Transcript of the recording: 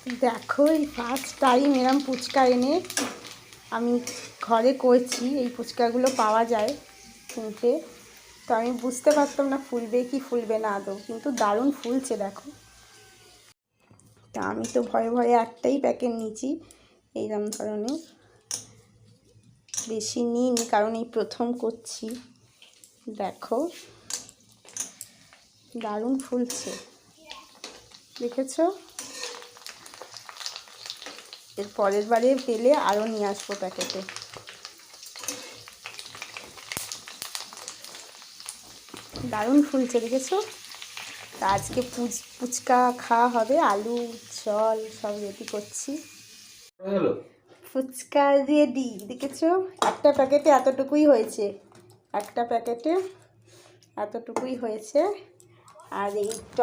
দেখো এই first time এরম ফুচকা এনে আমি ঘরে করছি। এই ফুচকাগুলো পাওয়া যায় কিনতে, তো আমি বুঝতে পারতাম না ফুলবে কি ফুলবে না আদৌ, কিন্তু দারুণ ফুলছে দেখো। তা আমি তো ভয়ে ভয়ে একটাই প্যাকেট নিয়েছি এইরকম ধরনের, বেশি নিইনি কারণ এই প্রথম করছি। দেখো দারুণ ফুলছে, দেখেছো? এর পরের বারে পেলে আরও নিয়ে আসবো প্যাকেটে। দারুণ ফুলছে দেখেছো? তা আজকে ফুচকা খাওয়া হবে, আলু জল সব রেডি করছি। ফুচকা রেডি, দেখেছো? একটা প্যাকেটে এতটুকুই হয়েছে, একটা প্যাকেটে এতটুকুই হয়েছে। আর এই